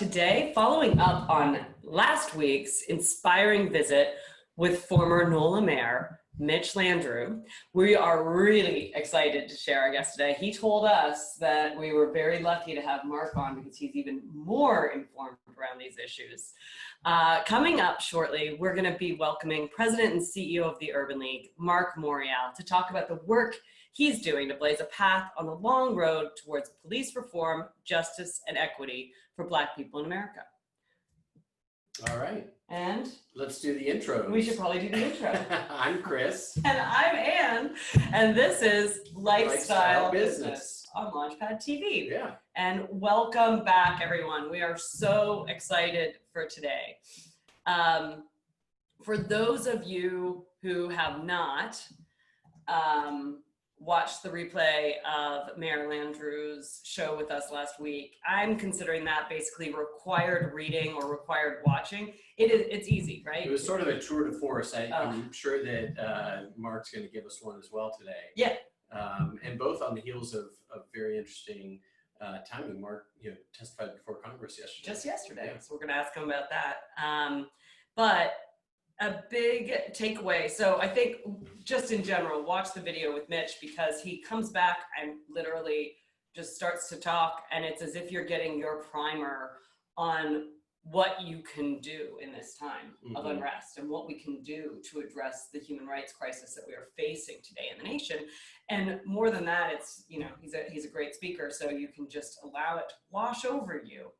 Today, following up on last week's inspiring visit with former NOLA Mayor, Mitch Landrieu, we are really excited to share our guest today. He told us that we were very lucky to have Marc on because he's even more informed around these issues. Coming up shortly, we're going to be welcoming President and CEO of the Urban League, Marc Morial, to talk about the work he's doing to blaze a path on the long road towards police reform, justice, and equity for Black people in America. All right. And let's do the intro. We should probably do the intro. I'm Chris. And I'm Ann. And this is Lifestyle Business on Launchpad TV. Yeah. And welcome back, everyone. We are so excited for today. For those of you who have not watched the replay of Mayor Landrieu's show with us last week, I'm considering that basically required reading or required watching. It's easy, right? It was sort of a tour de force. I'm sure that Marc's going to give us one as well today. Yeah. And both on the heels of very interesting timing. Marc, testified before Congress yesterday. Just yesterday. Yeah. So we're going to ask him about that. But a big takeaway. So I think just in general, watch the video with Mitch because he comes back and literally just starts to talk, and it's as if you're getting your primer on what you can do in this time of unrest and what we can do to address the human rights crisis that we are facing today in the nation. And more than that, it's, he's a great speaker, so you can just allow it to wash over you.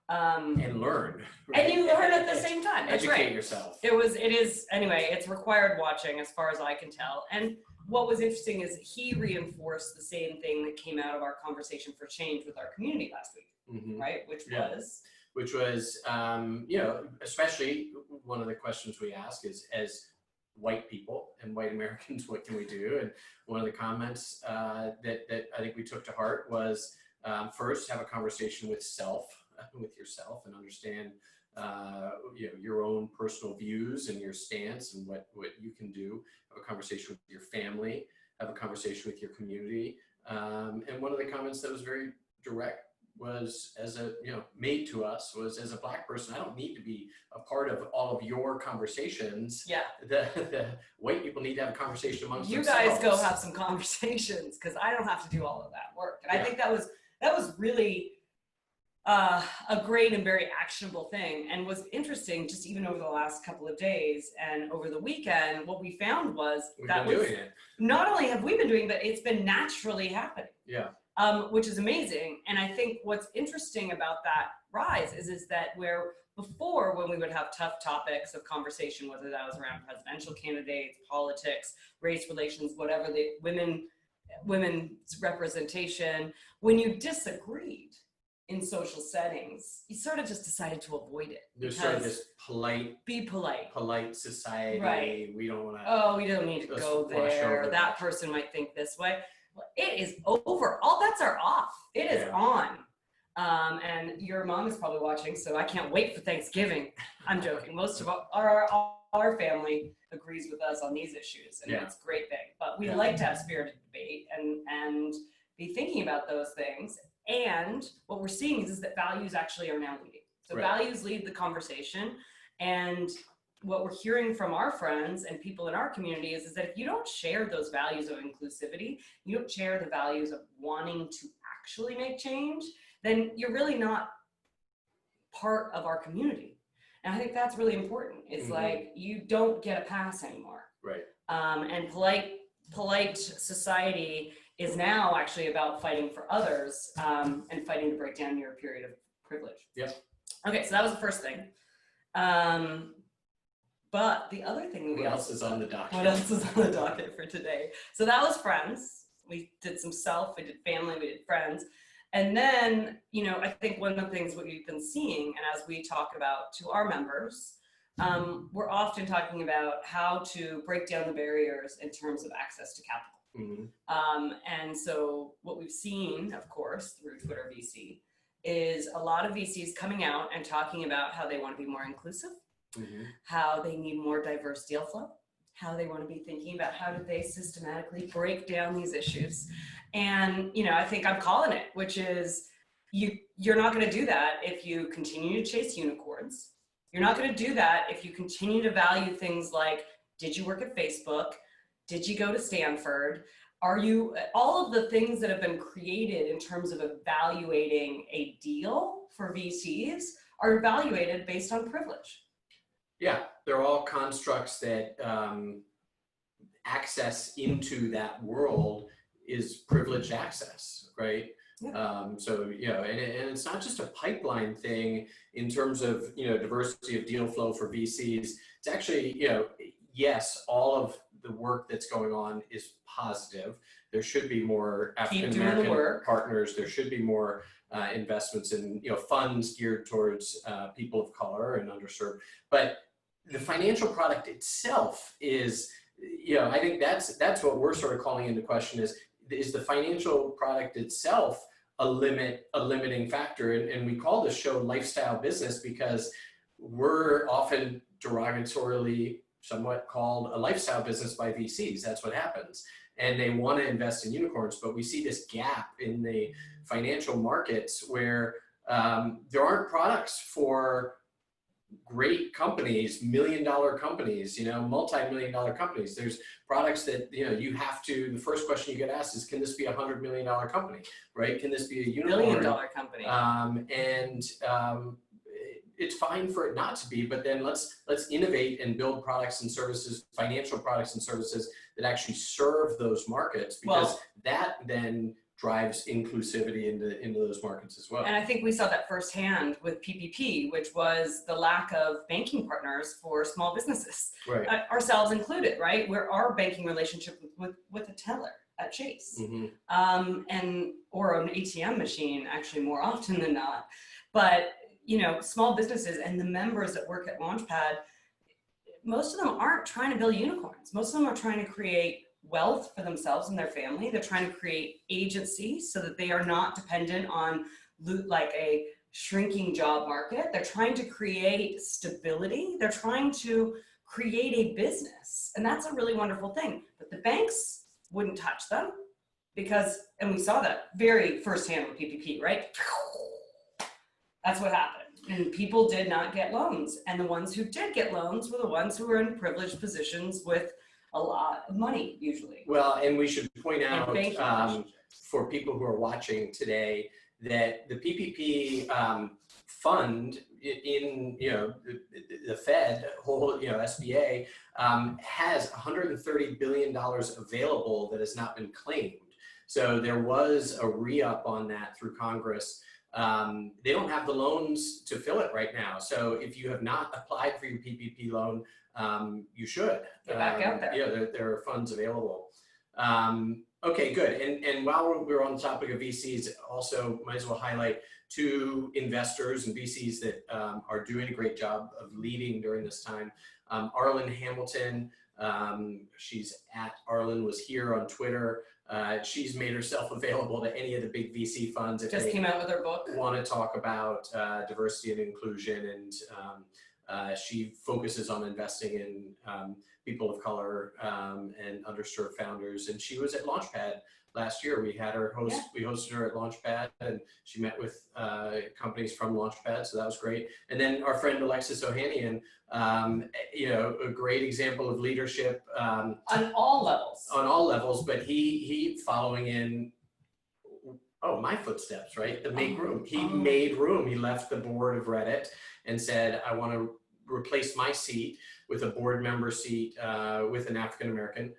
And learn. Right? And you learn at the same time. That's Educate right. yourself. Anyway, it's required watching as far as I can tell. And what was interesting is he reinforced the same thing that came out of our conversation for change with our community last week, right? Which was, especially one of the questions we ask is, as white people and white Americans, what can we do? And one of the comments that I think we took to heart was, first, have a conversation with yourself and understand your own personal views and your stance and what you can do. Have a conversation with your family, have a conversation with your community. And one of the comments that was very direct was, made to us, was, as a Black person, I don't need to be a part of all of your conversations. Yeah. The white people need to have a conversation amongst you themselves. guys go have some conversations because I don't have to do all of that work. And I think that was really a great and very actionable thing, and was interesting just even over the last couple of days and over the weekend. What we found was not only have we been doing, but it's been naturally happening. Yeah. Which is amazing. And I think what's interesting about that rise is that where before, when we would have tough topics of conversation, whether that was around presidential candidates, politics, race relations, whatever, the women's representation, when you disagreed in social settings, you sort of just decided to avoid it. There's sort of this be polite society. right? We don't want to. Oh, we don't need to go there. That person might think this way. Well, it is over. All bets are off. It is on. And your mom is probably watching, so I can't wait for Thanksgiving. I'm joking. Most of our family agrees with us on these issues, and it's a great thing. But we like to have spirited debate and be thinking about those things. And what we're seeing is that values actually are now leading. So values lead the conversation. And what we're hearing from our friends and people in our community is that if you don't share those values of inclusivity, you don't share the values of wanting to actually make change, then you're really not part of our community. And I think that's really important. It's like, you don't get a pass anymore. Right. And polite society is now actually about fighting for others and fighting to break down your period of privilege. Yep. Okay, so that was the first thing. But the other thing what else is on the docket? What else is on the docket for today? So that was friends. We did some self, we did family, we did friends. And then, I think one of the things what we've been seeing, and as we talk about to our members, we're often talking about how to break down the barriers in terms of access to capital. And so what we've seen, of course, through Twitter VC, is a lot of VCs coming out and talking about how they want to be more inclusive, how they need more diverse deal flow, how they want to be thinking about how do they systematically break down these issues. And, I think I'm calling it, which is you're not going to do that if you continue to chase unicorns. You're not going to do that if you continue to value things like, did you work at Facebook? Did you go to Stanford? Are you, all of the things that have been created in terms of evaluating a deal for VCs are evaluated based on privilege. Yeah, they're all constructs that access into that world is privileged access, right? Yeah. So, you know, and it's not just a pipeline thing in terms of, you know, diversity of deal flow for VCs. It's actually, you know, yes, all of the work that's going on is positive. There should be more African-American partners. There should be more investments in, you know, funds geared towards people of color and underserved. But the financial product itself is, you know, I think that's what we're sort of calling into question is the financial product itself a limiting factor? And we call this show Lifestyle Business because we're often derogatorily somewhat called a lifestyle business by VCs. That's what happens. And they want to invest in unicorns, but we see this gap in the financial markets where there aren't products for great companies, million-dollar companies, you know, multi-million-dollar companies. There's products that, you know, you have to, the first question you get asked is, can this be $100 million company, right? Can this be a unicorn? $1 billion company. It's fine for it not to be, but then let's innovate and build products and services, financial products and services that actually serve those markets, because that then drives inclusivity into those markets as well. And I think we saw that firsthand with PPP, which was the lack of banking partners for small businesses, right. Ourselves included, right? Where our banking relationship with a teller at Chase, or an ATM machine, actually more often than not. But you know, small businesses and the members that work at Launchpad, most of them aren't trying to build unicorns. Most of them are trying to create wealth for themselves and their family. They're trying to create agency so that they are not dependent on like a shrinking job market. They're trying to create stability. They're trying to create a business. And that's a really wonderful thing. But the banks wouldn't touch them because, and we saw that very firsthand with PPP, right? That's what happened. And people did not get loans. And the ones who did get loans were the ones who were in privileged positions with a lot of money, usually. Well, and we should point out for people who are watching today that the PPP fund in, you know, the Fed, whole, you know, SBA, has $130 billion available that has not been claimed. So there was a re-up on that through Congress. They don't have the loans to fill it right now. So if you have not applied for your PPP loan, you should. Get back out there. Yeah, there are funds available. Okay, good. And while we're on the topic of VCs, also might as well highlight two investors and VCs that are doing a great job of leading during this time. Arlen Hamilton, she's at Arlen was here on Twitter. She's made herself available to any of the big VC funds if just came out with her book. Want to talk about diversity and inclusion, and she focuses on investing in people of color and underserved founders. And she was at Launchpad last year. We had her host. Yeah. We hosted her at Launchpad, and she met with companies from Launchpad, so that was great. And then our friend Alexis Ohanian, you know, a great example of leadership on all levels. On all levels, but he following in my footsteps, right? The make room. He made room. He left the board of Reddit and said, I want to replace my seat with a board member seat with an African American.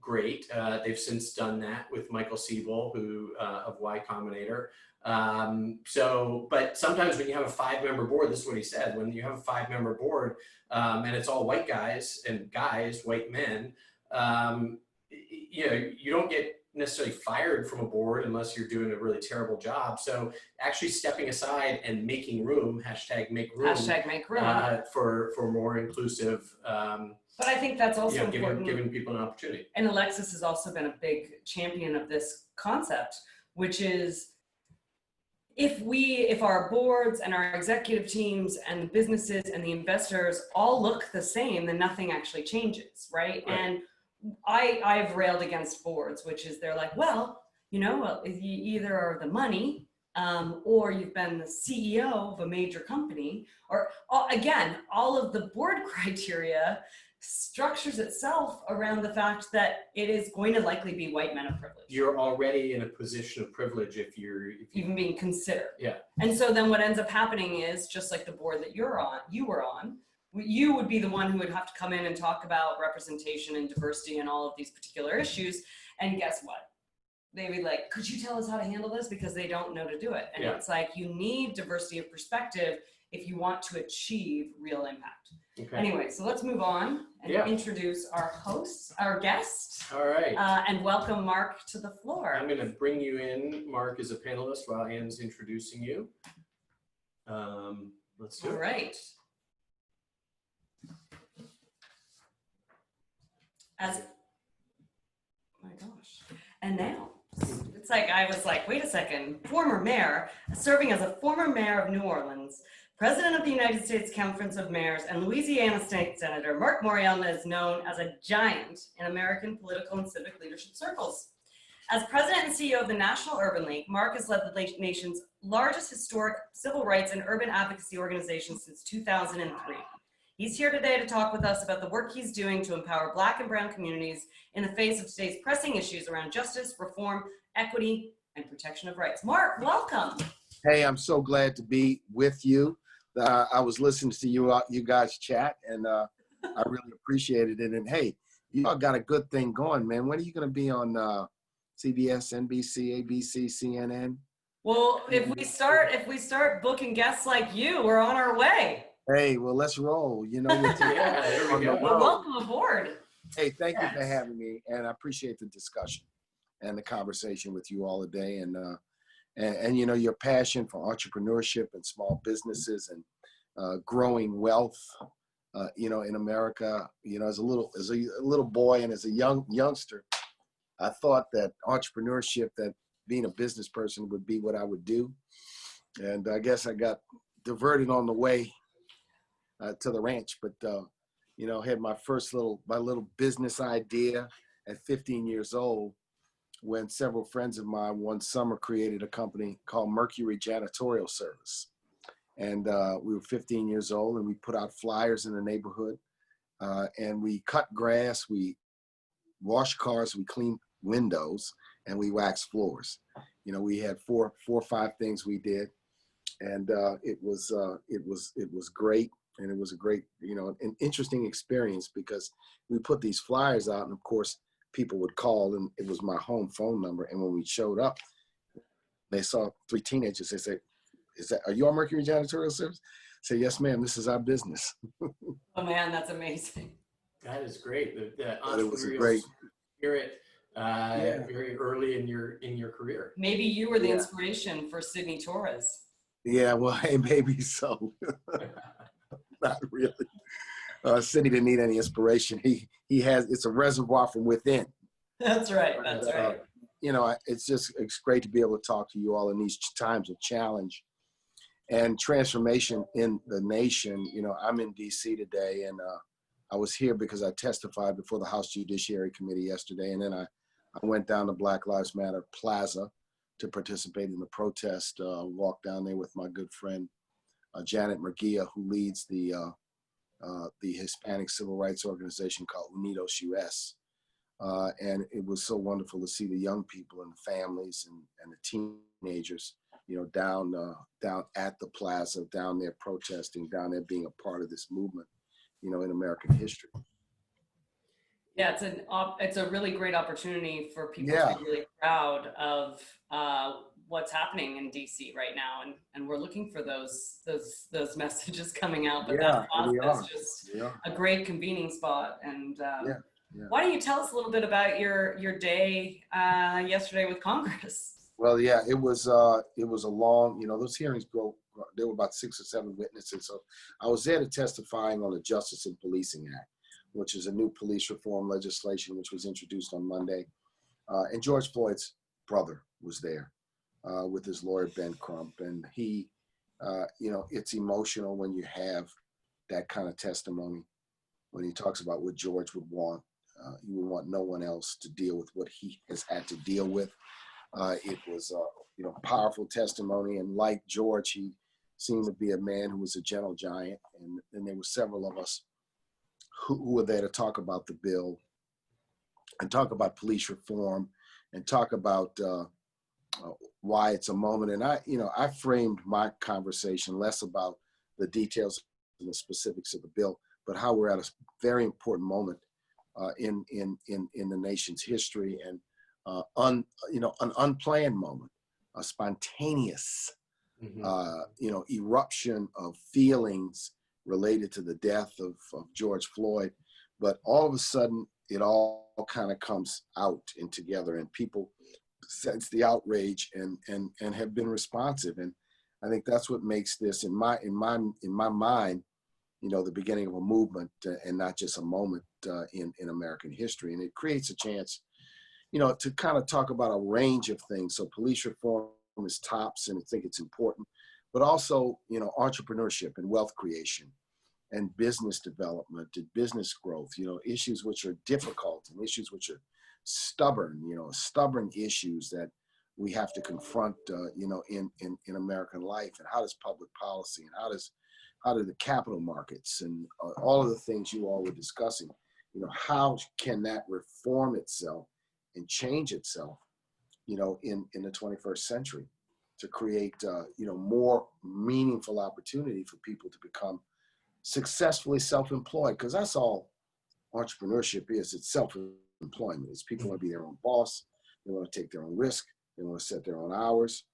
Great. They've since done that with Michael Siebel, who of Y Combinator. But sometimes when you have a 5-member board, this is what he said, when you have a 5-member board and it's all white guys and white men, you know, you don't get necessarily fired from a board unless you're doing a really terrible job. So actually stepping aside and making room, #make room, for more inclusive. But I think that's also important. Giving people an opportunity. And Alexis has also been a big champion of this concept, which is if our boards and our executive teams and the businesses and the investors all look the same, then nothing actually changes, right? And I've railed against boards, which is they're like, well, you know, you either are the money or you've been the CEO of a major company, or again, all of the board criteria structures itself around the fact that it is going to likely be white men of privilege. You're already in a position of privilege if you even being considered. Yeah. And so then what ends up happening is, just like the board that you were on, you would be the one who would have to come in and talk about representation and diversity and all of these particular issues. And guess what? They'd be like, could you tell us how to handle this? Because they don't know to do it. And it's like, you need diversity of perspective if you want to achieve real impact. Okay. Anyway, so let's move on and introduce our host, our guest. All right. And welcome Marc to the floor. I'm going to bring you in, Marc, as a panelist while Anne's introducing you. Let's do it. All right. Oh my gosh. And now, it's like, I was like, wait a second, former mayor, serving as a former mayor of New Orleans, President of the United States Conference of Mayors, and Louisiana State Senator, Marc Morial is known as a giant in American political and civic leadership circles. As president and CEO of the National Urban League, Marc has led the nation's largest historic civil rights and urban advocacy organization since 2003. He's here today to talk with us about the work he's doing to empower Black and Brown communities in the face of today's pressing issues around justice, reform, equity, and protection of rights. Marc, welcome. Hey, I'm so glad to be with you. I was listening to you guys chat, and I really appreciated it. And hey, you all got a good thing going, man. When are you going to be on CBS, NBC, ABC, CNN? Well, if we start booking guests like you, we're on our way. Hey, well, let's roll. You know, there we go. Well, welcome aboard. Hey, thank you for having me, and I appreciate the discussion and the conversation with you all today. And you know, your passion for entrepreneurship and small businesses and growing wealth, you know, in America. You know, as a little boy and as a youngster, I thought that entrepreneurship, that being a business person would be what I would do. And I guess I got diverted on the way to the ranch, but you know, had my little business idea at 15 years old, when several friends of mine one summer created a company called Mercury Janitorial Service. And we were 15 years old, and we put out flyers in the neighborhood, and we cut grass, we washed cars, we cleaned windows, and we waxed floors. You know, we had four or five things we did, and it was great. And it was a great, you know, an interesting experience, because we put these flyers out, and of course people would call, and it was my home phone number. And when we showed up, they saw three teenagers. They said, are you on Mercury Janitorial Service? I said, yes, ma'am, this is our business. Oh man, that's amazing. That is great. The it was a great spirit very early in your career. Maybe you were the inspiration for Sidney Torres. Yeah, well, hey, maybe so. Not really. Sidney didn't need any inspiration. He has, it's a reservoir from within. That's right. That's right. You know, it's great to be able to talk to you all in these times of challenge and transformation in the nation. You know, I'm in DC today, and I was here because I testified before the House Judiciary Committee yesterday, and then I went down to Black Lives Matter Plaza to participate in the protest, walked down there with my good friend, Janet Murguia, who leads the Hispanic civil rights organization called Unidos US. And it was so wonderful to see the young people and the families and the teenagers, you know, down at the plaza, down there protesting, down there being a part of this movement, you know, in American history. Yeah, it's a really great opportunity for people to be really proud of what's happening in DC right now, and we're looking for those messages coming out. But that plaza is just a great convening spot. And why don't you tell us a little bit about your day yesterday with Congress? Well, yeah, it was a long, you know, those hearings there were about 6 or 7 witnesses. So I was there to testifying on the Justice and Policing Act, which is a new police reform legislation which was introduced on Monday. And George Floyd's brother was there with his lawyer, Ben Crump. And he, you know, it's emotional when you have that kind of testimony, when he talks about what George would want. He would want no one else to deal with what he has had to deal with. It was powerful testimony. And like George, he seemed to be a man who was a gentle giant. And there were several of us who were there to talk about the bill and talk about police reform and talk about why it's a moment. And I framed my conversation less about the details and the specifics of the bill, but how we're at a very important moment in the nation's history, and an unplanned moment, a spontaneous, eruption of feelings related to the death of George Floyd. But all of a sudden, it all kind of comes out and together, and people sense the outrage and have been responsive. And I think that's what makes this, in my mind, the beginning of a movement and not just a moment in American history. And it creates a chance, to kind of talk about a range of things. So police reform is tops, and I think it's important, but also, entrepreneurship and wealth creation and business development and business growth, issues which are difficult and issues which are stubborn, stubborn issues that we have to confront, in American life. And how does public policy and how do the capital markets and all of the things you all were discussing, how can that reform itself and change itself, in the 21st century to create, more meaningful opportunity for people to become successfully self-employed, because that's all entrepreneurship is. It's self-employment. It's people want to be their own boss. They want to take their own risk. They want to set their own hours.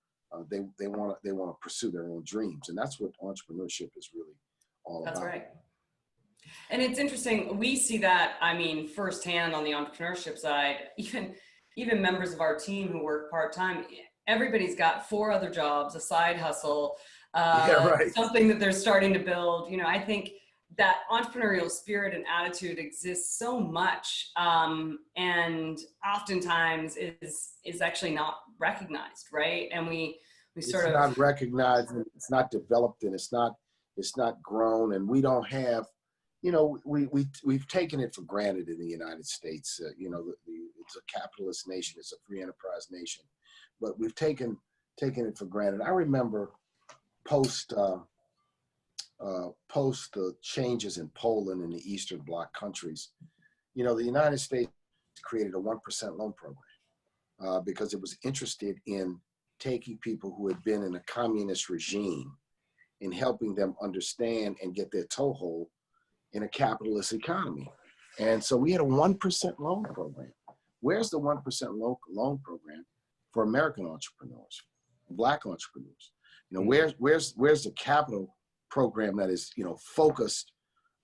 They want to pursue their own dreams, and that's what entrepreneurship is really all about. That's right. And it's interesting. We see that, firsthand on the entrepreneurship side. Even members of our team who work part-time, everybody's got 4 other jobs, a side hustle, something that they're starting to build. I think that entrepreneurial spirit and attitude exists so much, and oftentimes is actually not recognized, right? And it's not recognized, and it's not developed, and it's not grown, and we don't have, we've taken it for granted in the United States. It's a capitalist nation, it's a free enterprise nation, but we've taken it for granted. I remember post the changes in Poland and the Eastern Bloc countries, the United States created a 1% loan program because it was interested in taking people who had been in a communist regime and helping them understand and get their toehold in a capitalist economy. And so we had a 1% loan program. Where's the 1% loan program for American entrepreneurs, Black entrepreneurs? Where's the capital program that is, focused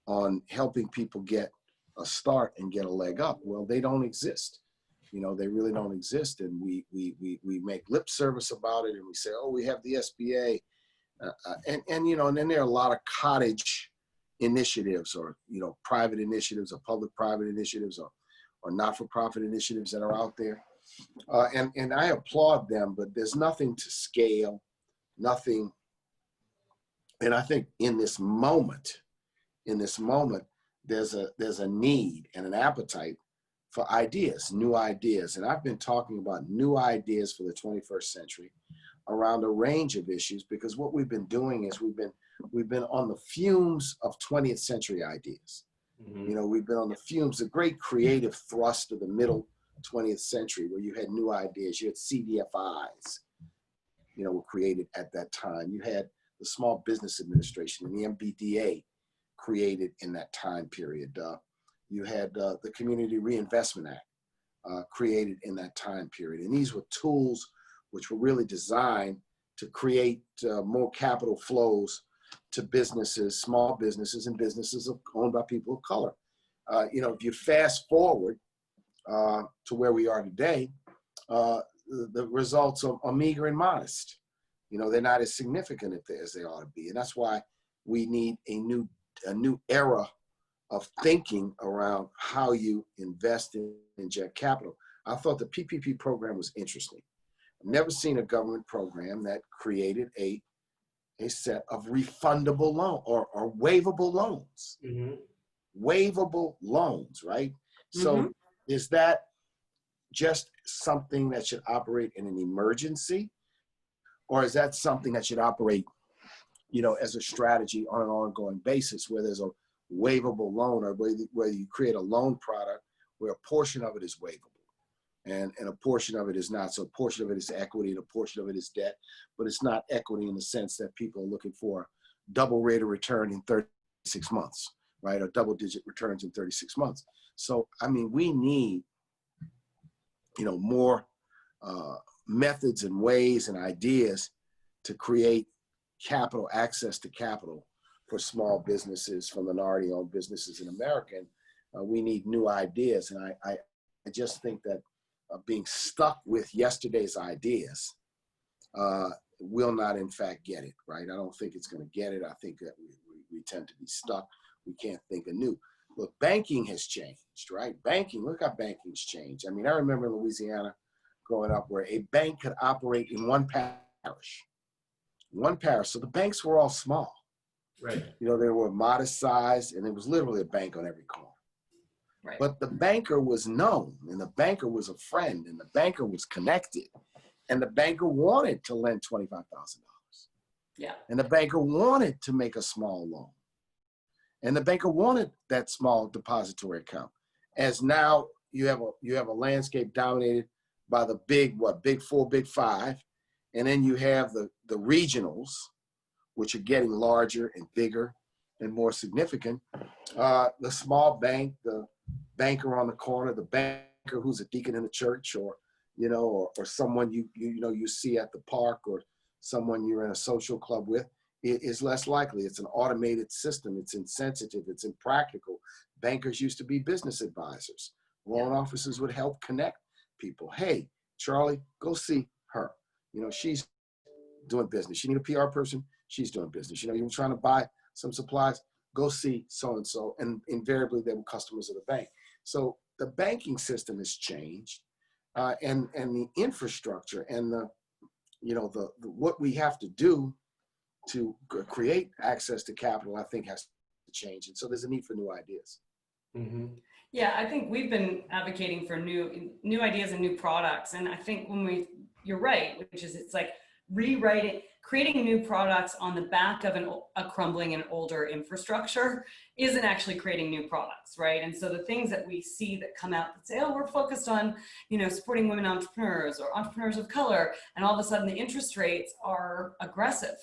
on helping people get a start and get a leg up? Well, they don't exist. They really don't exist. And we make lip service about it, and we say, oh, we have the SBA. And then there are a lot of cottage initiatives, or, private initiatives, or public-private initiatives, or not-for-profit initiatives that are out there. And I applaud them, but there's nothing to scale, nothing. And I think in this moment, there's a need and an appetite for ideas, new ideas. And I've been talking about new ideas for the 21st century around a range of issues, because what we've been doing is we've been on the fumes of 20th century ideas. Mm-hmm. We've been on the fumes, the great creative thrust of the middle 20th century, where you had new ideas. You had CDFIs, were created at that time. You had the Small Business Administration and the MBDA created in that time period. You had the Community Reinvestment Act created in that time period. And these were tools which were really designed to create more capital flows to businesses, small businesses, and businesses owned by people of color. If you fast forward to where we are today, the results are meager and modest. They're not as significant as they ought to be. And that's why we need a new era of thinking around how you invest and inject capital. I thought the PPP program was interesting. I've never seen a government program that created a set of refundable loan or waivable loans. Mm-hmm. Waivable loans, right? Mm-hmm. So is that just something that should operate in an emergency? Or is that something that should operate, you know, as a strategy on an ongoing basis, where there's a waivable loan, or where you create a loan product where a portion of it is waivable and a portion of it is not. So a portion of it is equity and a portion of it is debt, but it's not equity in the sense that people are looking for double rate of return in 36 months, right? Or double-digit returns in 36 months. So, I mean, we need, you know, more methods and ways and ideas to create capital, access to capital for small businesses, for minority-owned businesses in America. And we need new ideas. And I just think that being stuck with yesterday's ideas will not, in fact, get it, right? I don't think it's going to get it. I think that we tend to be stuck. We can't think anew. Look, banking has changed, right? Banking, look how banking's changed. I mean, I remember in Louisiana growing up where a bank could operate in one parish. So the banks were all small. Right. You know, they were modest size, and there was literally a bank on every corner. Right. But the banker was known, and the banker was a friend, and the banker was connected, and the banker wanted to lend $25,000. Yeah. And the banker wanted to make a small loan. And the banker wanted that small depository account. As now you have a landscape dominated by the big four, big five, and then you have the regionals, which are getting larger and bigger and more significant. The small bank, the banker on the corner, the banker who's a deacon in the church, or you know, or someone you see at the park, or someone you're in a social club with, it is less likely. It's an automated system. It's insensitive. It's impractical. Bankers used to be business advisors. Loan officers would help connect people. Hey, Charlie, go see her. You know, she's doing business. You need a PR person, she's doing business. You know, you're trying to buy some supplies, go see so-and-so. And invariably they were customers of the bank. So the banking system has changed, and the infrastructure and the what we have to do to create access to capital, I think, has to change. And so there's a need for new ideas. Mm-hmm. Yeah, I think we've been advocating for new ideas and new products. And I think you're right, which is it's like creating new products on the back of a crumbling and older infrastructure isn't actually creating new products, right? And so the things that we see that come out that say, oh, we're focused on, you know, supporting women entrepreneurs or entrepreneurs of color, and all of a sudden the interest rates are aggressive.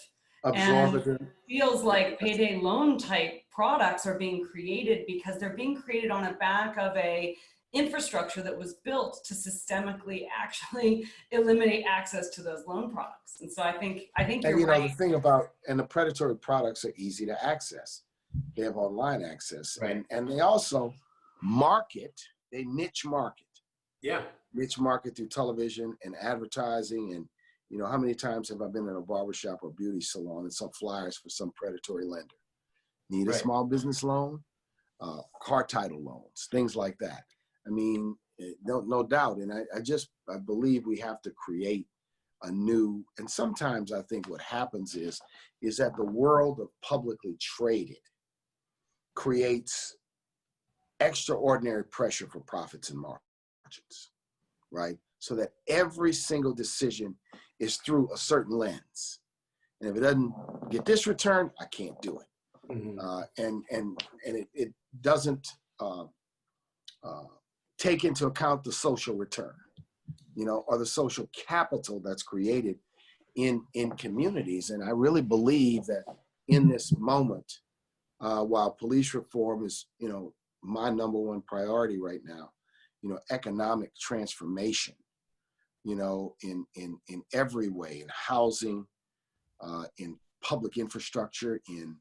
And it feels like payday loan type products are being created because they're being created on the back of a infrastructure that was built to systemically actually eliminate access to those loan products. And so I think you're right. The thing about, and the predatory products are easy to access. They have online access, right. and they also they niche market. Yeah. Niche market through television and advertising. And you know, how many times have I been in a barbershop or beauty salon and some flyers for some predatory lender? Need a small business loan, car title loans, things like that. I mean, no doubt. And I believe we have to create a new, and sometimes I think what happens is that the world of publicly traded creates extraordinary pressure for profits and margins, right? So that every single decision is through a certain lens. And if it doesn't get this return, I can't do it. Mm-hmm. And it doesn't take into account the social return, you know, or the social capital that's created in communities. And I really believe that in this moment, while police reform is, you know, my number one priority right now, you know, economic transformation, you know, in every way, in housing, in public infrastructure, in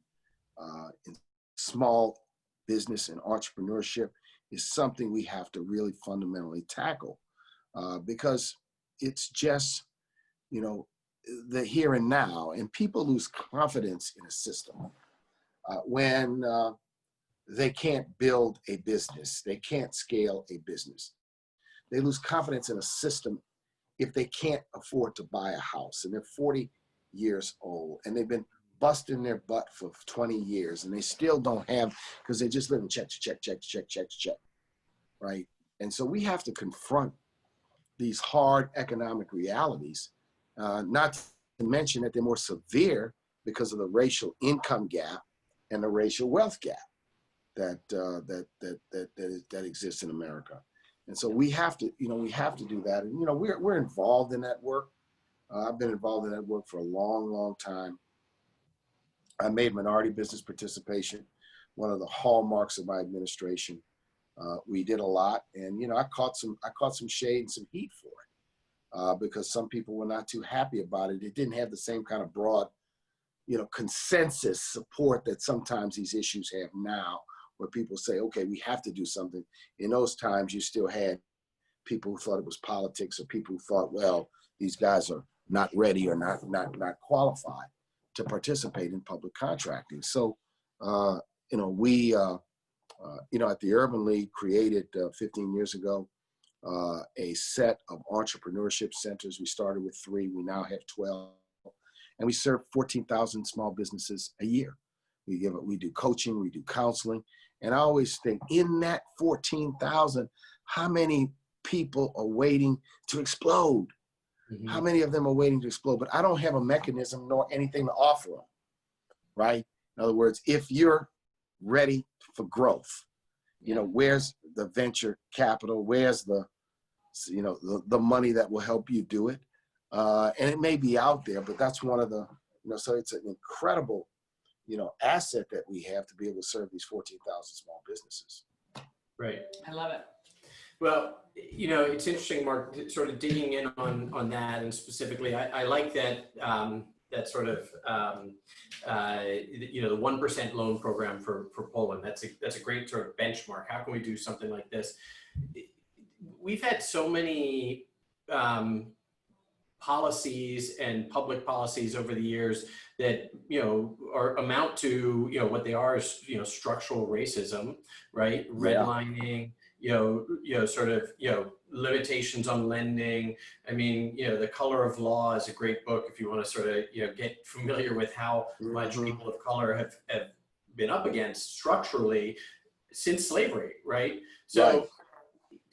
small business and entrepreneurship, is something we have to really fundamentally tackle, because it's just, you know, the here and now, and people lose confidence in a system when they can't build a business, they can't scale a business. They lose confidence in a system if they can't afford to buy a house and they're 40 years old and they've been busting their butt for 20 years and they still don't have, because they just live in check to check, check to check, check to check, right? And so we have to confront these hard economic realities, not mention that they're more severe because of the racial income gap and the racial wealth gap that exists in America. And so we have to, we have to do that. And, we're involved in that work. I've been involved in that work for a long, long time. I made minority business participation one of the hallmarks of my administration. We did a lot, and I caught some shade and some heat for it because some people were not too happy about it. It didn't have the same kind of broad, consensus support that sometimes these issues have now, where people say, okay, we have to do something. In those times, you still had people who thought it was politics, or people who thought, well, these guys are not ready or not qualified to participate in public contracting. So, we, at the Urban League created 15 years ago a set of entrepreneurship centers. We started with 3, we now have 12, and we serve 14,000 small businesses a year. We do coaching, we do counseling, and I always think in that 14,000, how many people are waiting to explode? Mm-hmm. How many of them are waiting to explode? But I don't have a mechanism nor anything to offer them, right? In other words, if you're ready for growth, where's the venture capital? Where's the money that will help you do it? And it may be out there, but that's one of the, so it's an incredible, asset that we have to be able to serve these 14,000 small businesses. Right. I love it. Well, it's interesting, Mark, sort of digging in on that, and specifically, I like that that sort of the 1% loan program for Poland. That's a great sort of benchmark. How can we do something like this? We've had so many policies and public policies over the years that amount to what they are is structural racism, right? Redlining. Limitations on lending. I mean, The Color of Law is a great book if you want to sort of, get familiar with how much people of color have been up against structurally since slavery, right? So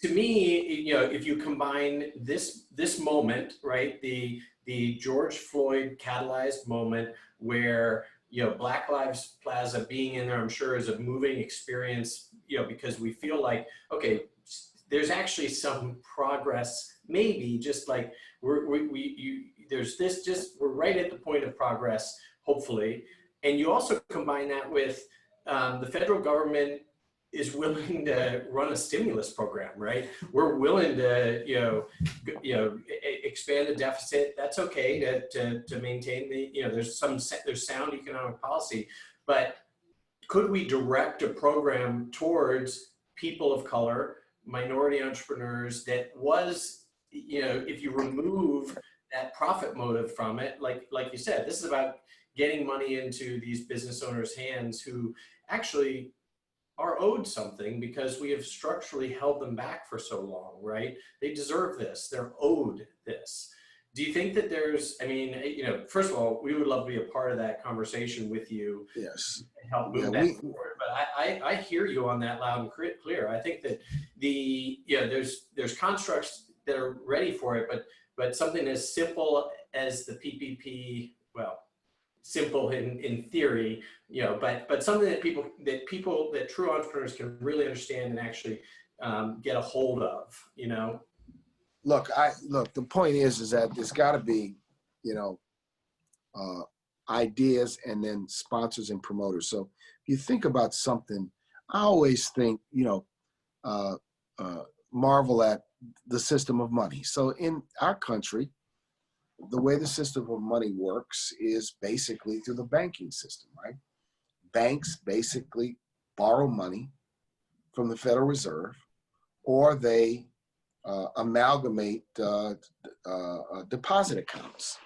to me, if you combine this moment, right, the George Floyd catalyzed moment where Black Lives Plaza being in there, I'm sure, is a moving experience, because we feel like, okay, there's actually some progress, maybe just like we're right at the point of progress, hopefully. And you also combine that with the federal government is willing to run a stimulus program, right? We're willing to, expand the deficit. That's okay to maintain the, there's sound economic policy, but could we direct a program towards people of color, minority entrepreneurs that was, if you remove that profit motive from it, like you said, this is about getting money into these business owners' hands who actually are owed something because we have structurally held them back for so long, right? They deserve this, they're owed this. Do you think that there's, first of all, we would love to be a part of that conversation with you. Yes. And help move that forward. But I hear you on that loud and clear. I think that there's constructs that are ready for it, but something as simple as the PPP, well, simple in theory, but something that true entrepreneurs can really understand and actually get a hold of, Look, the point is that there's got to be, ideas and then sponsors and promoters. So if you think about something, I always think, marvel at the system of money. So in our country, the way the system of money works is basically through the banking system, right? Banks basically borrow money from the Federal Reserve, or they amalgamate deposit accounts.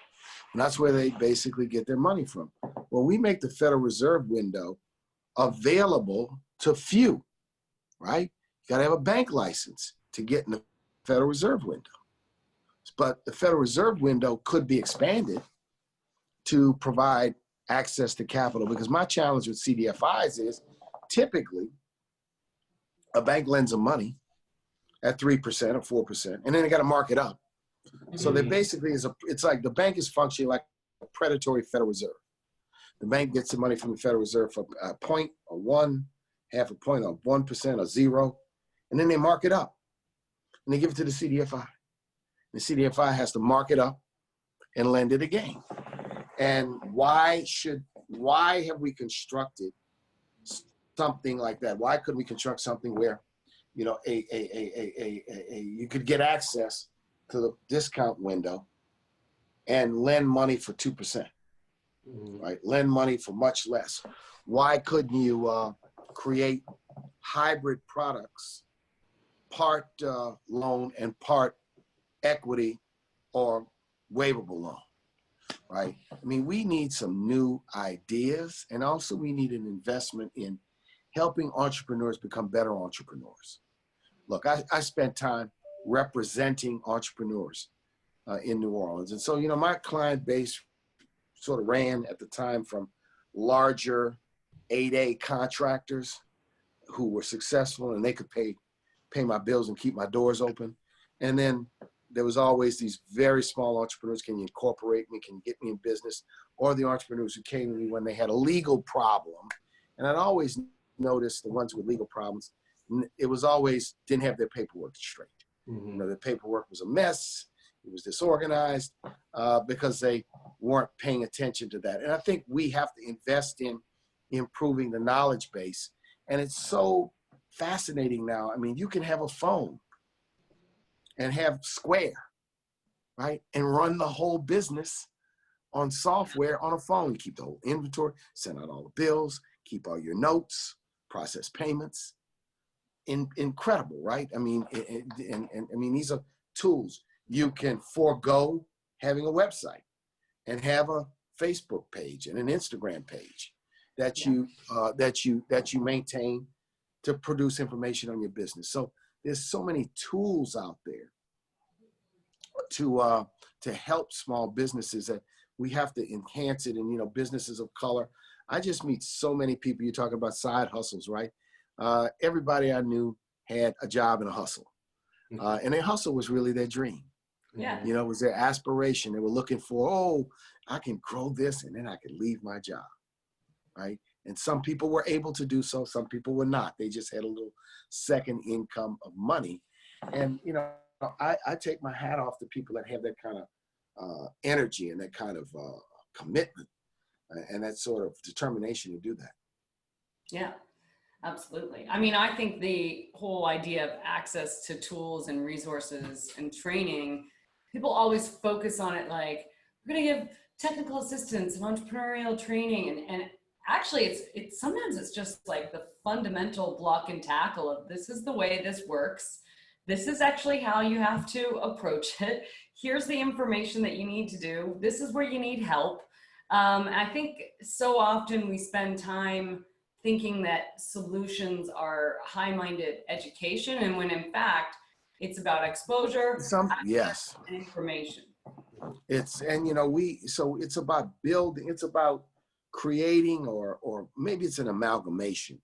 And that's where they basically get their money from. Well, we make the Federal Reserve window available to few, right? You gotta have a bank license to get in the Federal Reserve window. But the Federal Reserve window could be expanded to provide access to capital, because my challenge with CDFIs is typically a bank lends them money at 3% or 4%, and then they got to mark it up. So they basically it's like the bank is functioning like predatory Federal Reserve. The bank gets the money from the Federal Reserve for a point or one, half a point or 1% or zero, and then they mark it up and they give it to the CDFI. The CDFI has to mark it up and lend it again. And why have we constructed something like that? Why couldn't we construct something where, you know, you could get access to the discount window and lend money for 2%, right? Lend money for much less. Why couldn't you create hybrid products, part loan and part equity or waivable loan, right? I mean, we need some new ideas, and also we need an investment in helping entrepreneurs become better entrepreneurs. Look, I spent time representing entrepreneurs in New Orleans. And so, you know, my client base sort of ran at the time from larger 8A contractors who were successful and they could pay my bills and keep my doors open. And then there was always these very small entrepreneurs. Can you incorporate me? Can you get me in business? Or the entrepreneurs who came to me when they had a legal problem. And I'd always noticed the ones with legal problems, it was always didn't have their paperwork straight. You know, the paperwork was a mess. It was disorganized because they weren't paying attention to that. And I think we have to invest in improving the knowledge base. And it's so fascinating now. I mean, you can have a phone and have Square, right? And run the whole business on software on a phone. You keep the whole inventory, send out all the bills, keep all your notes, process payments. Incredible, right? I mean, I mean, these are tools. You can forego having a website and have a Facebook page and an Instagram page that you maintain to produce information on your business. So there's so many tools out there to help small businesses that we have to enhance it. And, you know, businesses of color. I just meet so many people. You're talking about side hustles, right? Everybody I knew had a job and a hustle. And their hustle was really their dream. Yeah. You know, it was their aspiration. They were looking for, oh, I can grow this and then I can leave my job, right? And some people were able to do so. Some people were not. They just had a little second income of money. And, you know, I take my hat off to people that have that kind of energy and that kind of commitment and that sort of determination to do that. Yeah, absolutely. I mean, I think the whole idea of access to tools and resources and training, people always focus on it like, we're going to give technical assistance and entrepreneurial training. And actually, it's sometimes it's just like the fundamental block and tackle of this is the way this works. This is actually how you have to approach it. Here's the information that you need to do. This is where you need help. I think so often we spend time thinking that solutions are high-minded education, and when in fact, it's about exposure, yes, and information. And you know, so it's about building, it's about creating, or maybe it's an amalgamation,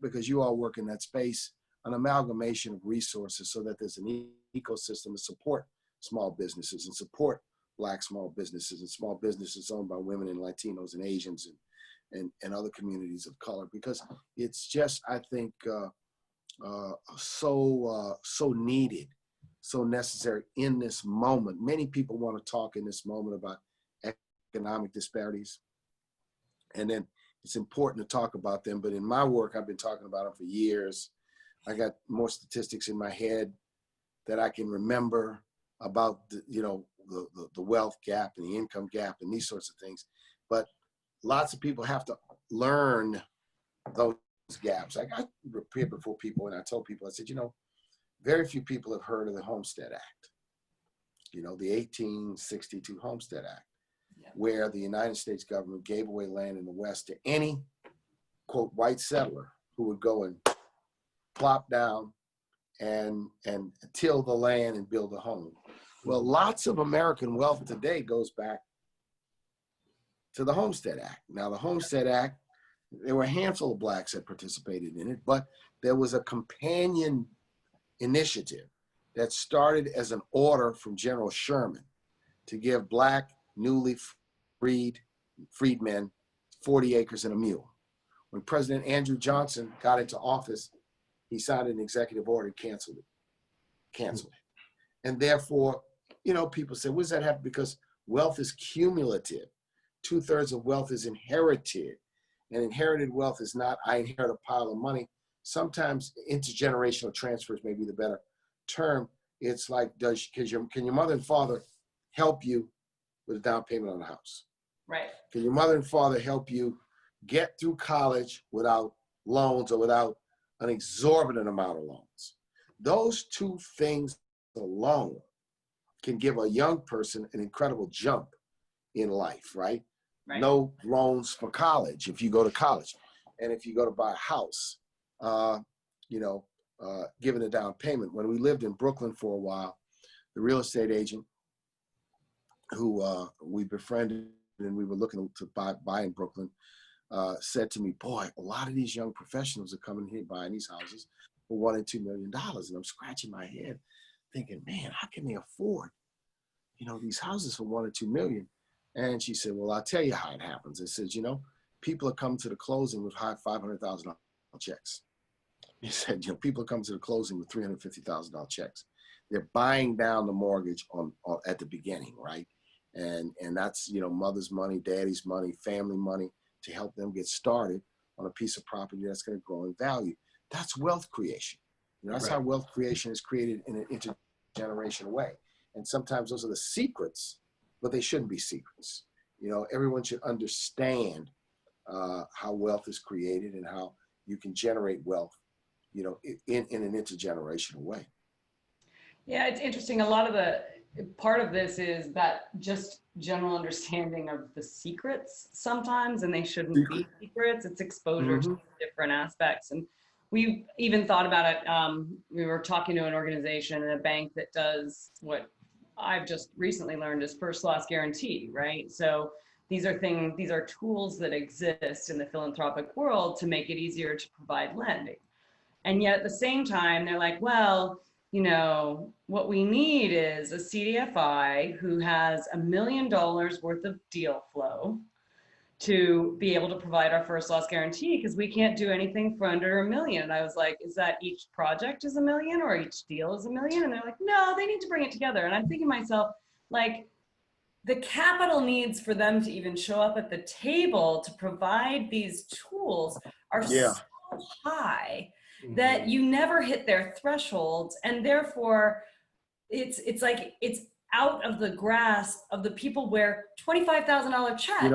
because you all work in that space, an amalgamation of resources so that there's an ecosystem to support small businesses and support Black small businesses and small businesses owned by women and Latinos and Asians and other communities of color, because it's just, I think, so needed, so necessary in this moment. Many people want to talk in this moment about economic disparities, and then it's important to talk about them. But in my work, I've been talking about them for years. I got more statistics in my head that I can remember about the wealth gap and the income gap and these sorts of things. But lots of people have to learn those gaps. I got prepared before people and I told people, I said, you know, very few people have heard of the Homestead Act, you know, the 1862 Homestead Act, where the United States government gave away land in the West to any, quote, white settler who would go and plop down and till the land and build a home. Well, lots of American wealth today goes back to the Homestead Act. Now, the Homestead Act, there were a handful of Blacks that participated in it, but there was a companion initiative that started as an order from General Sherman to give Black newly freedmen 40 acres and a mule. When President Andrew Johnson got into office, he signed an executive order and canceled it. And therefore, you know, people say, what does that happen? Because wealth is cumulative. 2/3 of wealth is inherited. And inherited wealth is not, I inherit a pile of money. Sometimes intergenerational transfers may be the better term. It's like, can your mother and father help you with a down payment on a house? Right. Can your mother and father help you get through college without loans or without an exorbitant amount of loans? Those two things alone can give a young person an incredible jump in life, right? Right. No loans for college if you go to college. And if you go to buy a house, given a down payment. When we lived in Brooklyn for a while, the real estate agent who we befriended and we were looking to buy in Brooklyn said to me, boy, a lot of these young professionals are coming here buying these houses for $1 and $2 million. And I'm scratching my head thinking, man, how can they afford, these houses for $1 or $2 million? And she said, well, I'll tell you how it happens. It says, people are coming to the closing with high $500,000 checks. He said, people are coming to the closing with $350,000 checks. They're buying down the mortgage on at the beginning, right? And that's, mother's money, daddy's money, family money to help them get started on a piece of property that's going to grow in value. That's wealth creation. That's Right. how wealth creation is created in an intergenerational way. And sometimes those are the secrets, but they shouldn't be secrets. Everyone should understand how wealth is created and how you can generate wealth, in an intergenerational way. Yeah, it's interesting. A lot of the part of this is that just general understanding of the secrets sometimes, and they shouldn't be secrets. It's exposure to different aspects. And we've even thought about it. We were talking to an organization and a bank that does what I've just recently learned is first loss guarantee, right? So these are tools that exist in the philanthropic world to make it easier to provide lending. And yet at the same time, they're like, well, what we need is a CDFI who has $1 million worth of deal flow to be able to provide our first loss guarantee, because we can't do anything for under $1 million. And I was like, is that each project is $1 million or each deal is $1 million? And they're like, no, they need to bring it together. And I'm thinking to myself, like, the capital needs for them to even show up at the table to provide these tools are so high that you never hit their thresholds, and therefore it's like it's out of the grasp of the people where $25,000 check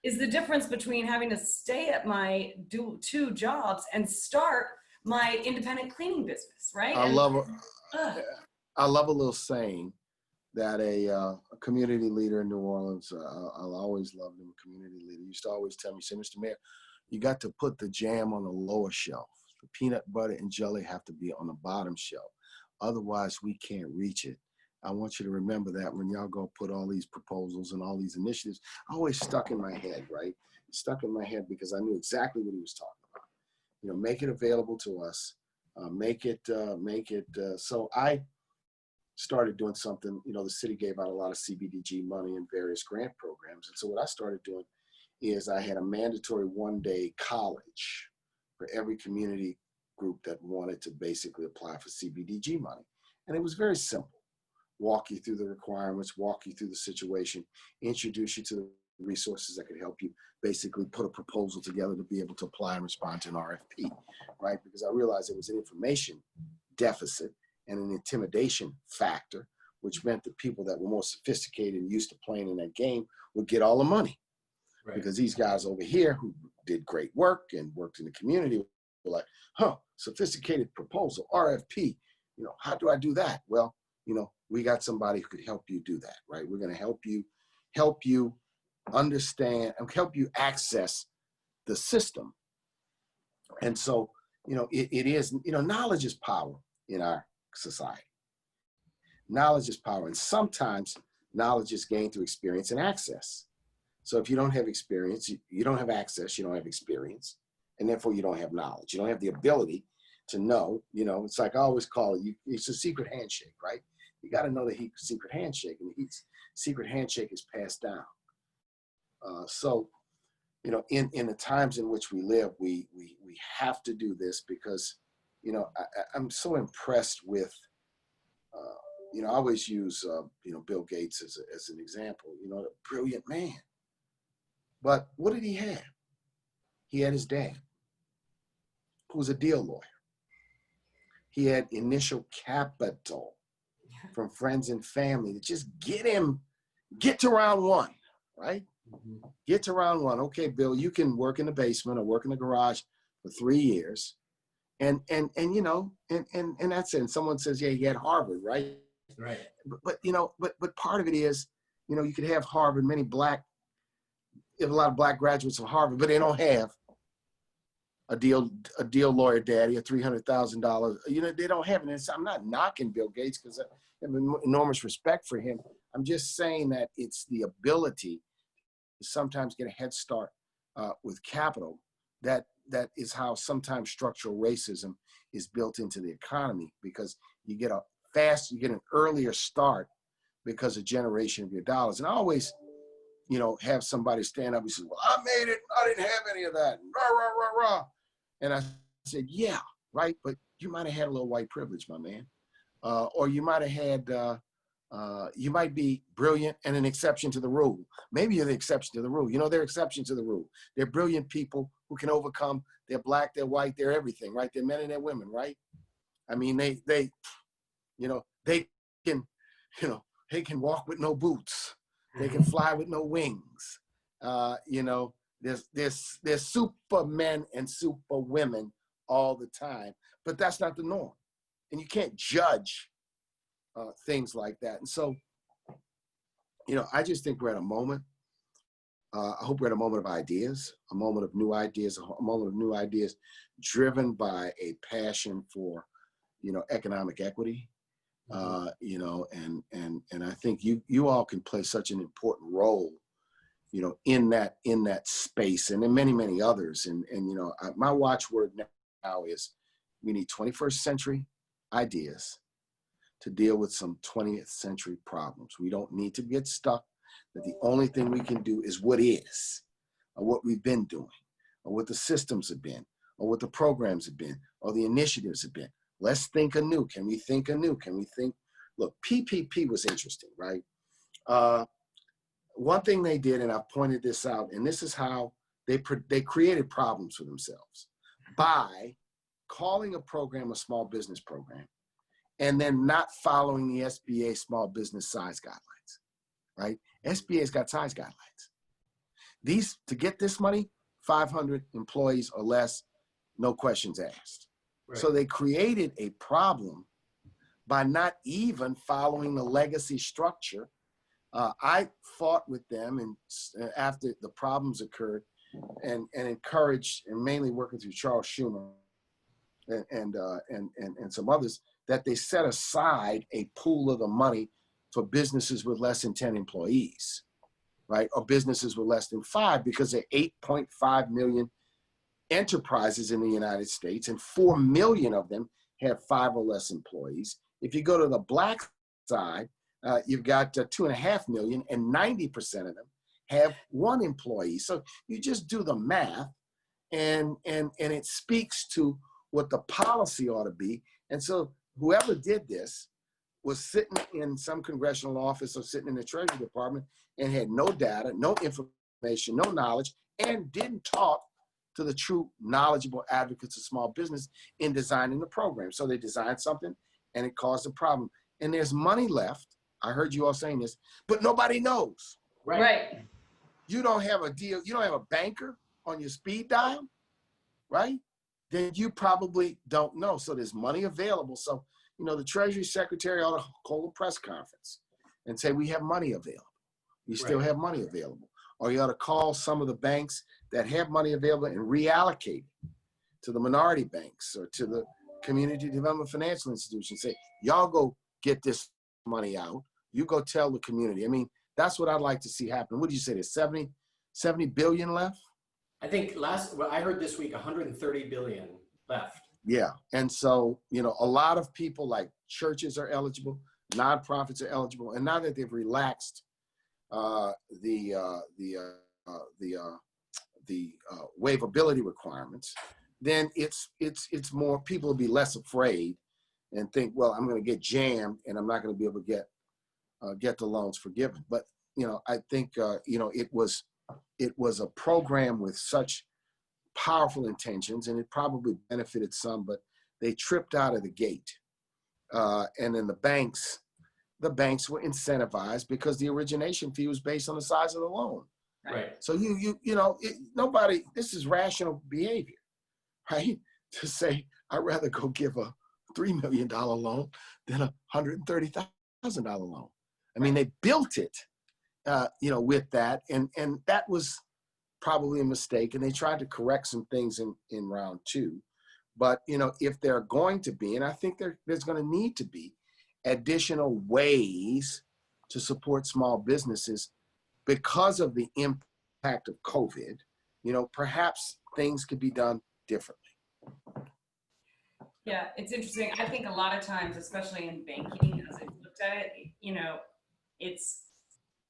is the difference between having to stay at my two jobs and start my independent cleaning business, right? I love a little saying that a community leader in New Orleans, I'll always love them, a community leader, used to always tell me, say, Mr. Mayor, you got to put the jam on the lower shelf. The peanut butter and jelly have to be on the bottom shelf. Otherwise, we can't reach it. I want you to remember that when y'all go put all these proposals and all these initiatives, always stuck in my head, right? Stuck in my head because I knew exactly what he was talking about. Make it available to us. So I started doing something, the city gave out a lot of CBDG money and various grant programs. And so what I started doing is I had a mandatory one-day college for every community group that wanted to basically apply for CBDG money. And it was very simple. Walk you through the requirements, walk you through the situation, introduce you to the resources that could help you basically put a proposal together to be able to apply and respond to an RFP, right? Because I realized there was an information deficit and an intimidation factor, which meant that people that were more sophisticated and used to playing in that game would get all the money. Right. Because these guys over here who did great work and worked in the community were like, sophisticated proposal, RFP, how do I do that? Well, we got somebody who could help you do that, right? We're going to help you understand and help you access the system. And so, it is, knowledge is power in our society. Knowledge is power. And sometimes knowledge is gained through experience and access. So if you don't have experience, you don't have access, you don't have experience, and therefore you don't have knowledge. You don't have the ability to know, it's like I always call it, it's a secret handshake, right? You got to know the secret handshake, and the secret handshake is passed down. So, in the times in which we live, we have to do this because, I'm so impressed with, I always use, Bill Gates as an example, a brilliant man. But what did he have? He had his dad, who was a deal lawyer. He had initial capital from friends and family to just get to round one, right? Mm-hmm. Get to round one. Okay, Bill, you can work in the basement or work in the garage for 3 years. And that's it. And someone says, yeah, he had Harvard, right? Right. But part of it is, you could have Harvard, you have a lot of black graduates of Harvard, but they don't have a deal lawyer daddy, a $300,000. They don't have it. I'm not knocking Bill Gates because I have enormous respect for him. I'm just saying that it's the ability to sometimes get a head start with capital. That is how sometimes structural racism is built into the economy, because you get an earlier start because of generation of your dollars. And I always, have somebody stand up and say, well, I made it. I didn't have any of that. Rah, rah, rah, rah. And I said, yeah, right. But you might have had a little white privilege, my man. Or you might have had, you might be brilliant and an exception to the rule. Maybe you're the exception to the rule. They're exceptions to the rule. They're brilliant people who can overcome. They're black, they're white, they're everything, right? They're men and they're women, right? I mean, they can walk with no boots. They can fly with no wings. There's supermen and superwomen all the time, but that's not the norm. And you can't judge things like that. And so, I just think we're at a moment. I hope we're at a moment of ideas, a moment of new ideas, driven by a passion for, economic equity. And I think you all can play such an important role, in that space, and in many, many others. And my watchword now is we need 21st century ideas to deal with some 20th century problems. We don't need to get stuck that the only thing we can do is what is, or what we've been doing, or what the systems have been, or what the programs have been, or the initiatives have been. Let's think anew. Can we think anew? Look, PPP was interesting, right? One thing they did, and I've pointed this out, and this is how they created problems for themselves by calling a program a small business program and then not following the SBA small business size guidelines, right? SBA's got size guidelines. To get this money, 500 employees or less, no questions asked. Right. So they created a problem by not even following the legacy structure. I fought with them, and after the problems occurred, and encouraged, and mainly working through Charles Schumer and some others, that they set aside a pool of the money for businesses with less than 10 employees, right? Or businesses with less than 5, because there are 8.5 million enterprises in the United States, and 4 million of them have 5 or less employees. If you go to the black side, you've got 2.5 million, and 90% of them have 1 employee. So you just do the math, and it speaks to what the policy ought to be. And so whoever did this was sitting in some congressional office or sitting in the Treasury Department and had no data, no information, no knowledge, and didn't talk to the true knowledgeable advocates of small business in designing the program. So they designed something and it caused a problem. And there's money left. I heard you all saying this, but nobody knows. Right. You don't have a deal. You don't have a banker on your speed dial, right? Then you probably don't know. So there's money available. So, the Treasury Secretary ought to call a press conference and say, we have money available. We still have money available. Or you ought to call some of the banks that have money available and reallocate to the minority banks or to the community development financial institutions. Say, y'all go get this money out. You go tell the community. I mean, that's what I'd like to see happen. What did you say? There's 70 billion left? I think I heard this week, 130 billion left. Yeah. And so, a lot of people, like churches are eligible, nonprofits are eligible. And now that they've relaxed the waivability requirements, then it's more, people will be less afraid and think, well, I'm going to get jammed and I'm not going to be able to get the loans forgiven. But I think it was a program with such powerful intentions, and it probably benefited some, but they tripped out of the gate. And then the banks were incentivized because the origination fee was based on the size of the loan. Right. So nobody, this is rational behavior, right? To say, I'd rather go give a $3 million loan than a $130,000 loan. I mean, they built it, with that, and that was probably a mistake, and they tried to correct some things in round two. But, if there are going to be, and I think there's going to need to be additional ways to support small businesses because of the impact of COVID, perhaps things could be done differently. Yeah, it's interesting. I think a lot of times, especially in banking, as I've looked at it, it's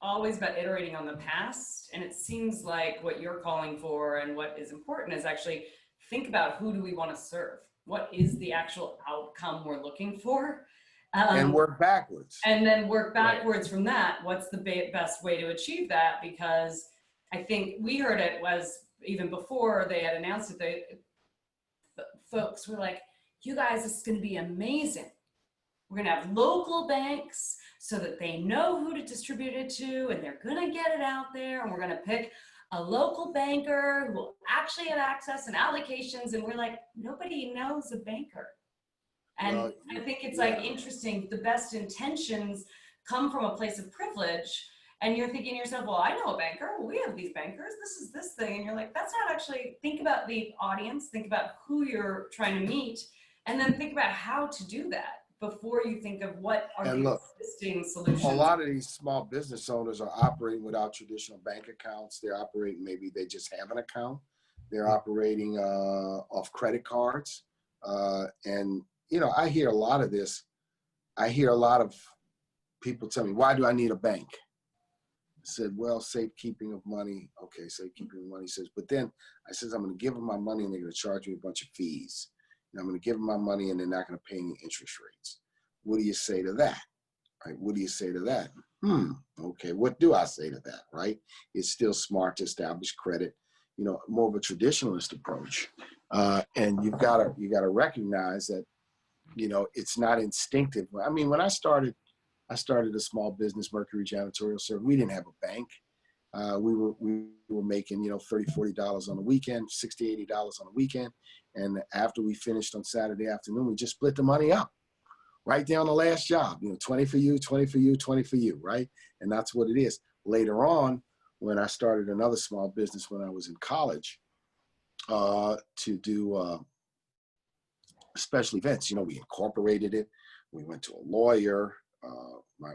always about iterating on the past. And it seems like what you're calling for and what is important is actually think about, who do we want to serve? What is the actual outcome we're looking for? And work backwards. And then work backwards from that. What's the best way to achieve that? Because I think we heard it was, even before they had announced it, folks were like, you guys, this is going to be amazing. We're going to have local banks so that they know who to distribute it to, and they're going to get it out there, and we're going to pick a local banker who will actually have access and allocations. And we're like, nobody knows a banker. And I think it's like interesting, the best intentions come from a place of privilege, and you're thinking to yourself, well, I know a banker, well, we have these bankers, this is this thing. And you're like, that's not actually, think about the audience, think about who you're trying to meet, and then think about how to do that before you think of what are the existing solutions. A lot of these small business owners are operating without traditional bank accounts. They're operating, maybe they just have an account. They're operating off credit cards. And I hear a lot of this. I hear a lot of people tell me, why do I need a bank? I said, well, safekeeping of money. Okay, safekeeping of money. He says, but then I says, I'm going to give them my money and they're going to charge me a bunch of fees. And I'm going to give them my money and they're not going to pay any interest rates. What do you say to that? Right? What do you say to that? Okay, what do I say to that? Right? It's still smart to establish credit, more of a traditionalist approach. And you've got to recognize that, it's not instinctive. I mean, when I started a small business, Mercury Janitorial Service. We didn't have a bank. We were making, $30, $40 on the weekend, $60, $80 on the weekend. And after we finished on Saturday afternoon, we just split the money up right there on the last job, 20 for you, 20 for you, 20 for you, right? And that's what it is. Later on, when I started another small business when I was in college, to do special events, we incorporated it. We went to a lawyer. My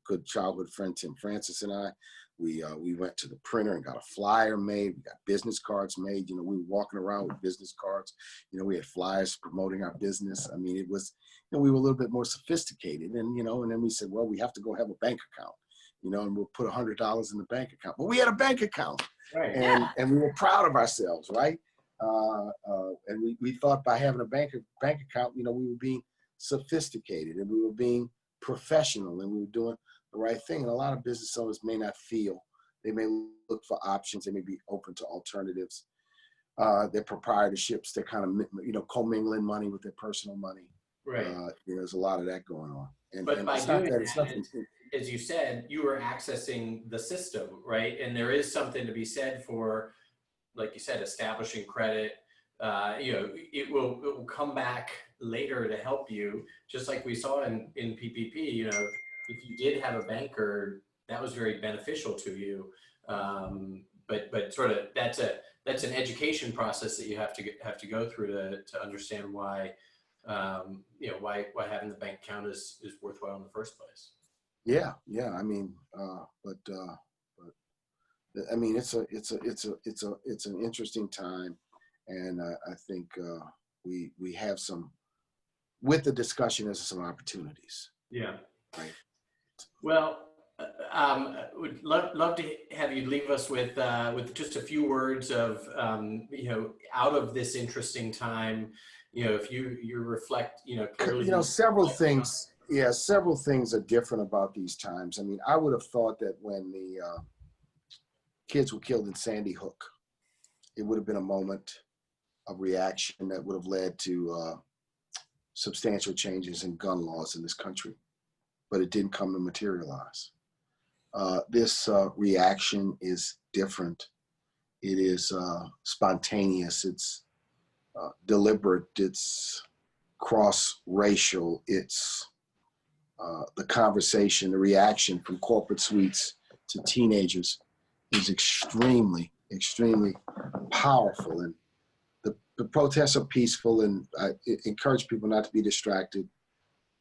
good childhood friend Tim Francis and I, we went to the printer and got a flyer made. We got business cards made. We were walking around with business cards. We had flyers promoting our business. I mean, it was, we were a little bit more sophisticated. And and then we said, well, we have to go have a bank account, and we'll put $100 in the bank account. But we had a bank account, right? And we were proud of ourselves, right? And we thought by having a bank account, we were being sophisticated and we were being professional and we were doing the right thing. And a lot of business owners may not feel, they may look for options, they may be open to alternatives. Their proprietorships, they're kind of, commingling money with their personal money. Right. There's a lot of that going on. But by doing that, as you said, you were accessing the system, right? And there is something to be said for, like you said, establishing credit. It will come back later to help you, just like we saw in PPP. If you did have a banker, that was very beneficial to you. But sort of that's an education process that you have to go through to understand why why having the bank account is worthwhile in the first place. Yeah. I mean, but I mean, it's an interesting time, and I think we have some, with the discussion, there's some opportunities. Yeah. Right. Well, would love to have you leave us with just a few words of, out of this interesting time, if you reflect, clearly. Several things. Yeah, several things are different about these times. I mean, I would have thought that when the kids were killed in Sandy Hook, it would have been a moment of reaction that would have led to substantial changes in gun laws in this country, but it didn't come to materialize. This reaction is different. It is spontaneous. It's deliberate. It's cross-racial. It's the conversation, the reaction from corporate suites to teenagers is extremely, extremely powerful. And the protests are peaceful, and I encourage people not to be distracted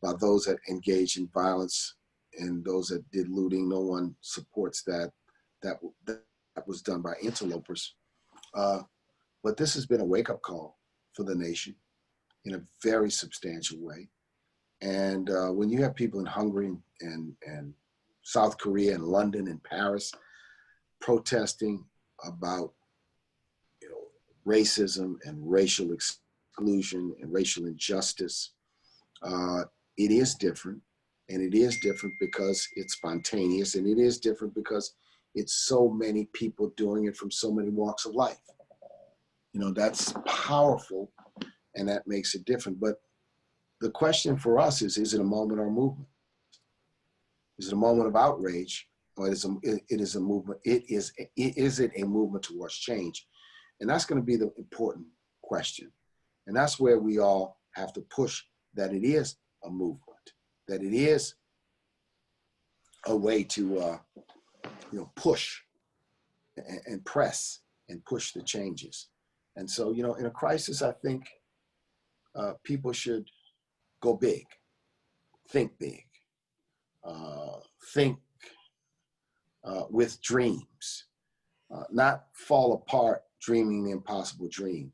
by those that engage in violence and those that did looting. No one supports that. That was done by interlopers. But this has been a wake-up call for the nation in a very substantial way. And when you have people in Hungary and South Korea and London and Paris protesting about racism and racial exclusion and racial injustice, it is different. And it is different because it's spontaneous, and it is different because it's so many people doing it from so many walks of life. That's powerful, and that makes it different. But the question for us is it a moment or a movement? Is it a moment of outrage, or is it a movement? Is it a movement towards change? And that's going to be the important question. And that's where we all have to push that it is a movement, that it is a way to push and press and push the changes. And so, in a crisis, I think people should go big, think big, think with dreams, not fall apart dreaming the impossible dream.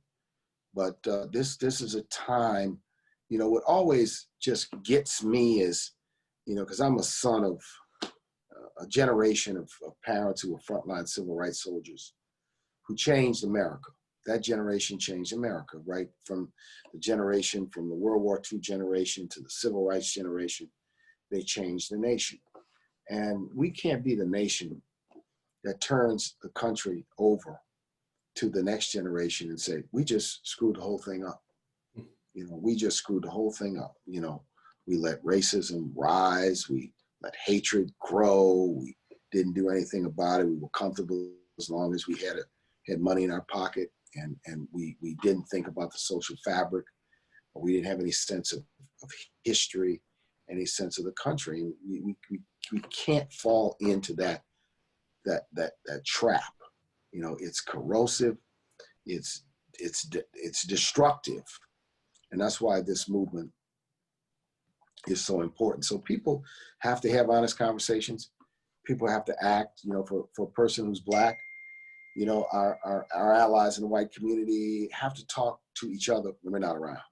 But this is a time, what always just gets me is, because I'm a son of a generation of parents who were frontline civil rights soldiers who changed America. That generation changed America, right? From the World War II generation to the civil rights generation, they changed the nation. And we can't be the nation that turns the country over to the next generation and say, we just screwed the whole thing up. We just screwed the whole thing up. We let racism rise. We let hatred grow. We didn't do anything about it. We were comfortable as long as we had money in our pocket, and we didn't think about the social fabric. We didn't have any sense of history, any sense of the country. We can't fall into that trap. It's corrosive. It's destructive, and that's why this movement is so important. So people have to have honest conversations. People have to act. For a person who's Black, our allies in the white community have to talk to each other when we're not around,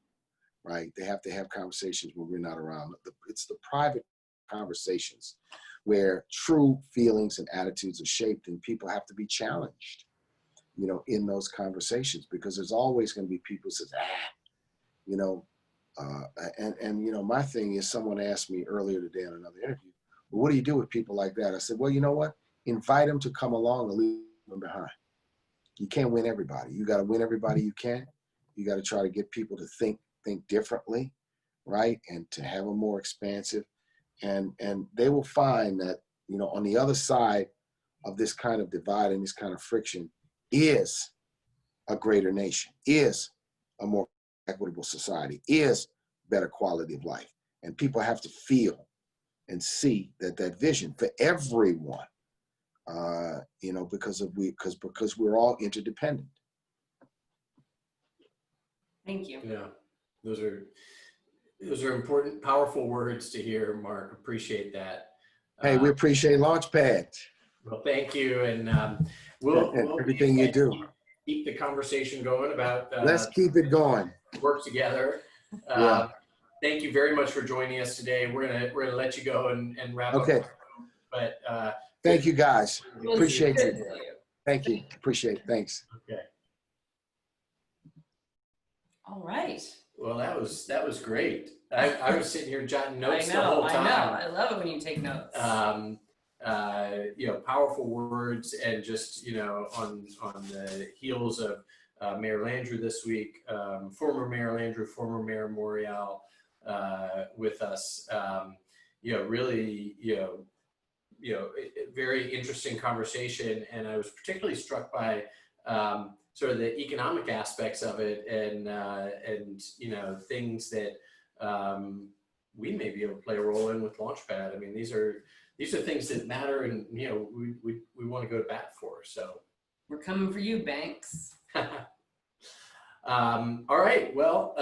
right? They have to have conversations when we're not around. It's the private conversations where true feelings and attitudes are shaped, and people have to be challenged, in those conversations, because there's always going to be people who says, my thing is, someone asked me earlier today in another interview, well, what do you do with people like that? I said, well, you know what? Invite them to come along and leave them behind. You can't win everybody. You got to win everybody you can. You got to try to get people to think differently, right? And to have a more expansive, and they will find that, on the other side of this kind of divide and this kind of friction is a greater nation, is a more equitable society, is better quality of life. And people have to feel and see that vision for everyone, because we're all interdependent. Thank you. Yeah, those are important, powerful words to hear, Marc. Appreciate that. Hey, we appreciate Launchpad. Well, thank you, and we'll everything you do. Keep the conversation going about. Let's keep it going. Work together. Yeah. Thank you very much for joining us today. We're gonna let you go and wrap up. Okay. but Thank you, guys. We'll Appreciate see. you. Thank you. Appreciate it. Thanks. okay. All right. Well, that was great. I was sitting here jotting notes I know, the whole time. I know. I love it when you take notes. You know, powerful words, and just, you know, on the heels of Mayor Landrieu this week, former Mayor Landrieu, former Mayor Morial with us. You know, really, very interesting conversation, and I was particularly struck by sort of the economic aspects of it, and you know, things that we may be able to play a role in with Launchpad. I mean, these are things that matter, and you know, we want to go to bat for. So we're coming for you, banks. All right. Well,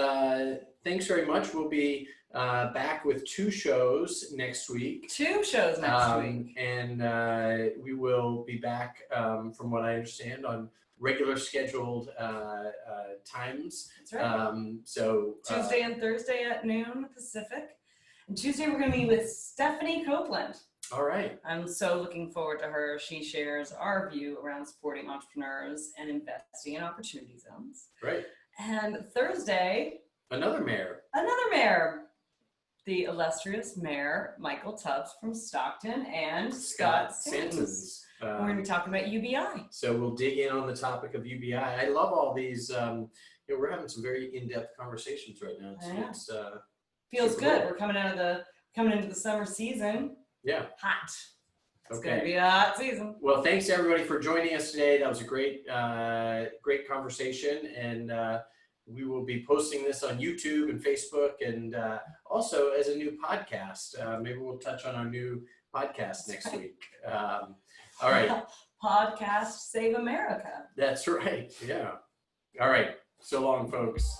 thanks very much. We'll be back with 2 shows next week. 2 shows next week. And we will be back, from what I understand, on regular scheduled times. That's right. So Tuesday and Thursday at noon Pacific. And Tuesday we're going to be with Stephanie Copeland. All right. I'm so looking forward to her. She shares our view around supporting entrepreneurs and investing in opportunity zones. Great. And Thursday, another mayor, the illustrious Mayor Michael Tubbs from Stockton, and Scott Santons. We're going to be talking about UBI. So we'll dig in on the topic of UBI. I love all these. You know, we're having some very in-depth conversations right now. It's feels good. Cool. We're coming into the summer season. Yeah. Hot. It's Okay. going to be a hot season. Well, thanks everybody for joining us today. That was a great conversation, and we will be posting this on YouTube and Facebook, and also as a new podcast. Maybe we'll touch on our new podcast next week. All right. Podcast Save America. That's right. Yeah. All right. So long, folks.